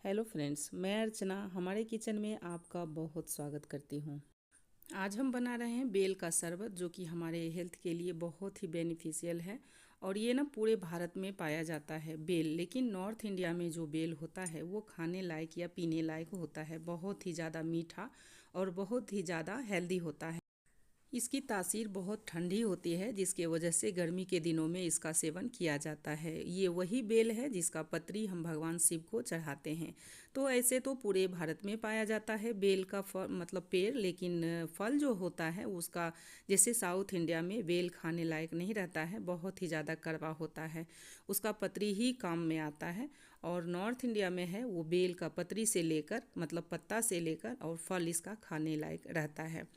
Hello friends, मैं अर्चना हमारे kitchen में आपका बहुत स्वागत करती हूँ। आज हम बना रहे हैं बेल का शरबत, जो कि हमारे हेल्थ के लिए बहुत ही बेनिफिशियल है। और ये ना पूरे भारत में पाया जाता है बेल, लेकिन नॉर्थ इंडिया में जो बेल होता है वो खाने लायक या पीने लायक होता है। बहुत ही ज़्यादा मीठा और बहुत ही ज़्यादा हेल्दी होता है। इसकी तासीर बहुत ठंडी होती है, जिसके वजह से गर्मी के दिनों में इसका सेवन किया जाता है। ये वही बेल है जिसका पत्री हम भगवान शिव को चढ़ाते हैं। तो ऐसे तो पूरे भारत में पाया जाता है बेल का फल, मतलब पेड़, लेकिन फल जो होता है उसका, जैसे साउथ इंडिया में बेल खाने लायक नहीं रहता है, बहुत ही ज़्यादा कड़वा होता है। उसका पत्री ही काम में आता है। और नॉर्थ इंडिया में है वो बेल का पत्री से लेकर, मतलब पत्ता से लेकर, और फल इसका खाने लायक रहता है।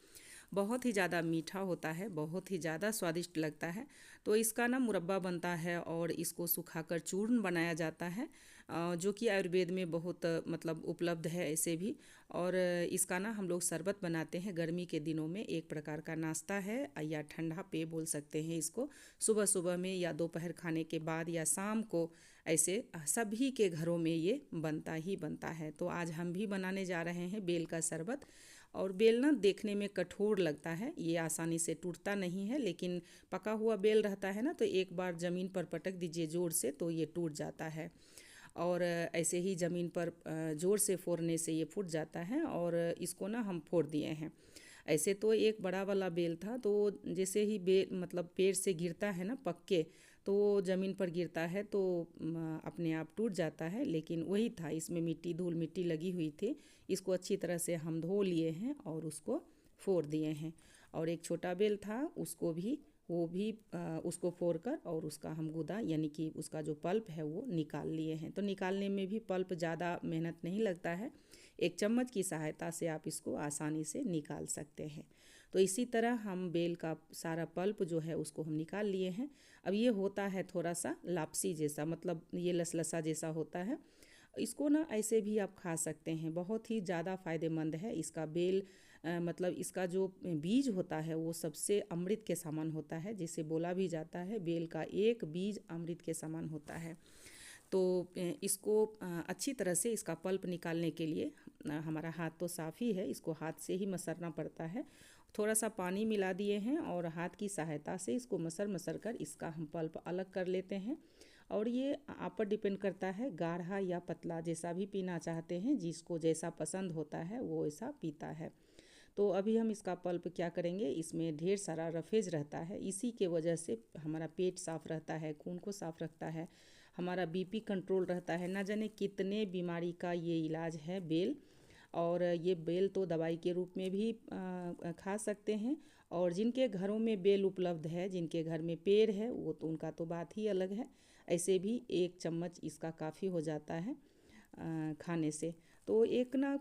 बहुत ही ज़्यादा मीठा होता है, बहुत ही ज़्यादा स्वादिष्ट लगता है। तो इसका ना मुरब्बा बनता है और इसको सुखाकर चूर्ण बनाया जाता है, जो कि आयुर्वेद में बहुत मतलब उपलब्ध है ऐसे भी। और इसका ना हम लोग शरबत बनाते हैं गर्मी के दिनों में। एक प्रकार का नाश्ता है या ठंडा पेय बोल सकते हैं इसको। सुबह सुबह में या दोपहर खाने के बाद या शाम को, ऐसे सभी के घरों में ये बनता ही बनता है। तो आज हम भी बनाने जा रहे हैं बेल का शरबत। और बेल ना देखने में कठोर लगता है, ये आसानी से टूटता नहीं है, लेकिन पका हुआ बेल रहता है ना, तो एक बार ज़मीन पर पटक दीजिए ज़ोर से तो ये टूट जाता है। और ऐसे ही ज़मीन पर ज़ोर से फोड़ने से ये फूट जाता है। और इसको ना हम फोड़ दिए हैं। ऐसे तो एक बड़ा वाला बेल था, तो जैसे ही बेल मतलब पेड़ से गिरता है ना पक के, तो वो ज़मीन पर गिरता है तो अपने आप टूट जाता है। लेकिन वही था, इसमें मिट्टी, धूल मिट्टी लगी हुई थी। इसको अच्छी तरह से हम धो लिए हैं और उसको फोड़ दिए हैं। और एक छोटा बेल था, उसको भी, वो भी उसको फोड़ कर और उसका हम गूदा, यानी कि उसका जो पल्प है वो निकाल लिए हैं। तो निकालने में भी पल्प ज़्यादा मेहनत नहीं लगता है। एक चम्मच की सहायता से आप इसको आसानी से निकाल सकते हैं। तो इसी तरह हम बेल का सारा पल्प जो है उसको हम निकाल लिए हैं। अब ये होता है थोड़ा सा लापसी जैसा, मतलब ये लसलसा जैसा होता है। इसको ना ऐसे भी आप खा सकते हैं, बहुत ही ज़्यादा फ़ायदेमंद है इसका बेल। मतलब इसका जो बीज होता है वो सबसे अमृत के समान होता है, जिसे बोला भी जाता है बेल का एक बीज अमृत के समान होता है। तो इसको अच्छी तरह से इसका पल्प निकालने के लिए हमारा हाथ तो साफ़ ही है, इसको हाथ से ही मसरना पड़ता है। थोड़ा सा पानी मिला दिए हैं और हाथ की सहायता से इसको मसर मसर कर इसका हम पल्प अलग कर लेते हैं। और ये आप पर डिपेंड करता है, गाढ़ा या पतला जैसा भी पीना चाहते हैं, जिसको जैसा पसंद होता है वो ऐसा पीता है। तो अभी हम इसका पल्प क्या करेंगे, इसमें ढेर सारा रफेज रहता है, इसी के वजह से हमारा पेट साफ़ रहता है, खून को साफ़ रखता है, हमारा बीपी कंट्रोल रहता है। ना जाने कितने बीमारी का ये इलाज है बेल। और ये बेल तो दवाई के रूप में भी खा सकते हैं। और जिनके घरों में बेल उपलब्ध है, जिनके घर में पेड़ है, वो तो उनका तो बात ही अलग है। ऐसे भी एक चम्मच इसका काफ़ी हो जाता है खाने से। तो एक ना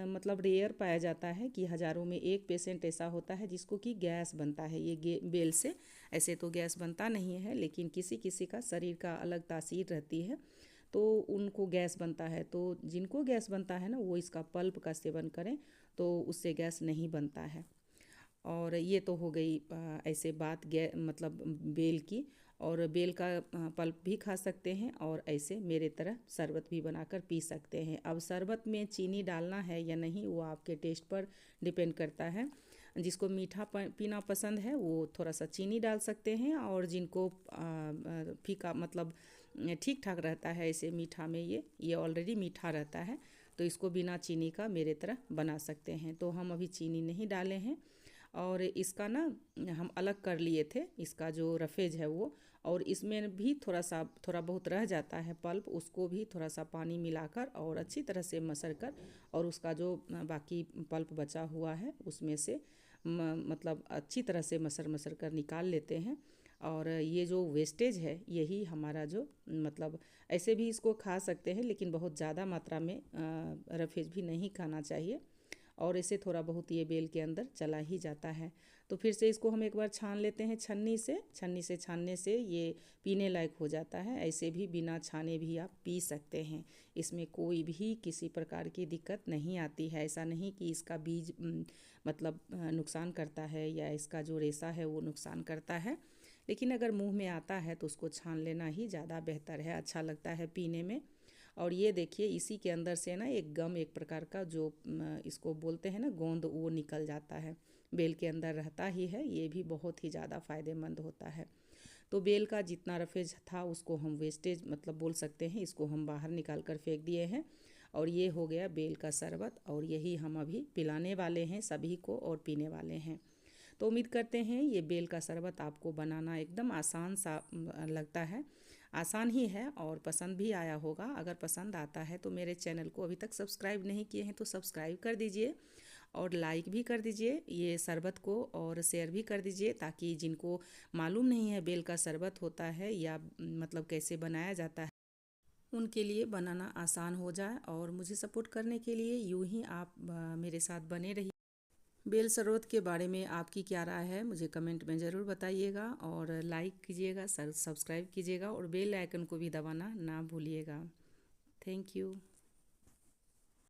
मतलब रेयर पाया जाता है कि हज़ारों में एक पेशेंट ऐसा होता है जिसको कि गैस बनता है ये बेल से। ऐसे तो गैस बनता नहीं है, लेकिन किसी किसी का शरीर का अलग तासीर रहती है, तो उनको गैस बनता है। तो जिनको गैस बनता है ना, वो इसका पल्प का सेवन करें, तो उससे गैस नहीं बनता है। और ये तो हो गई ऐसे बात मतलब बेल की। और बेल का पल्प भी खा सकते हैं और ऐसे मेरे तरह शरबत भी बनाकर पी सकते हैं। अब शरबत में चीनी डालना है या नहीं वो आपके टेस्ट पर डिपेंड करता है। जिसको मीठा पीना पसंद है वो थोड़ा सा चीनी डाल सकते हैं, और जिनको फीका, मतलब ठीक ठाक रहता है ऐसे मीठा में, ये ऑलरेडी मीठा रहता है, तो इसको बिना चीनी का मेरे तरह बना सकते हैं। तो हम अभी चीनी नहीं डाले हैं। और इसका ना हम अलग कर लिए थे, इसका जो रफेज है वो। और इसमें भी थोड़ा बहुत रह जाता है पल्प, उसको भी थोड़ा सा पानी मिलाकर और अच्छी तरह से मसर कर, और उसका जो बाकी पल्प बचा हुआ है उसमें से मतलब अच्छी तरह से मसर मसर कर निकाल लेते हैं। और ये जो वेस्टेज है यही हमारा जो, मतलब ऐसे भी इसको खा सकते हैं, लेकिन बहुत ज़्यादा मात्रा में रफेज भी नहीं खाना चाहिए। और इसे थोड़ा बहुत ये बेल के अंदर चला ही जाता है। तो फिर से इसको हम एक बार छान लेते हैं छन्नी से छानने से ये पीने लायक हो जाता है। ऐसे भी बिना छाने भी आप पी सकते हैं, इसमें कोई भी किसी प्रकार की दिक्कत नहीं आती है। ऐसा नहीं कि इसका बीज मतलब नुकसान करता है या इसका जो रेशा है वो नुकसान करता है। लेकिन अगर मुंह में आता है तो उसको छान लेना ही ज़्यादा बेहतर है, अच्छा लगता है पीने में। और ये देखिए इसी के अंदर से ना एक गम, एक प्रकार का जो इसको बोलते हैं ना गोंद, वो निकल जाता है। बेल के अंदर रहता ही है, ये भी बहुत ही ज़्यादा फ़ायदेमंद होता है। तो बेल का जितना रफेज था उसको हम वेस्टेज मतलब बोल सकते हैं, इसको हम बाहर निकाल कर फेंक दिए हैं। और ये हो गया बेल का शरबत, और यही हम अभी पिलाने वाले हैं सभी को और पीने वाले हैं। तो उम्मीद करते हैं ये बेल का शरबत आपको बनाना एकदम आसान सा लगता है, आसान ही है और पसंद भी आया होगा। अगर पसंद आता है तो मेरे चैनल को अभी तक सब्सक्राइब नहीं किए हैं तो सब्सक्राइब कर दीजिए और लाइक भी कर दीजिए ये शरबत को, और शेयर भी कर दीजिए ताकि जिनको मालूम नहीं है बेल का शरबत होता है या मतलब कैसे बनाया जाता है, उनके लिए बनाना आसान हो जाए। और मुझे सपोर्ट करने के लिए यूं ही आप मेरे साथ बने रहिए। बेल शरबत के बारे में आपकी क्या राय है मुझे कमेंट में ज़रूर बताइएगा, और लाइक कीजिएगा, सब्सक्राइब कीजिएगा और बेल आइकन को भी दबाना ना भूलिएगा। Thank you.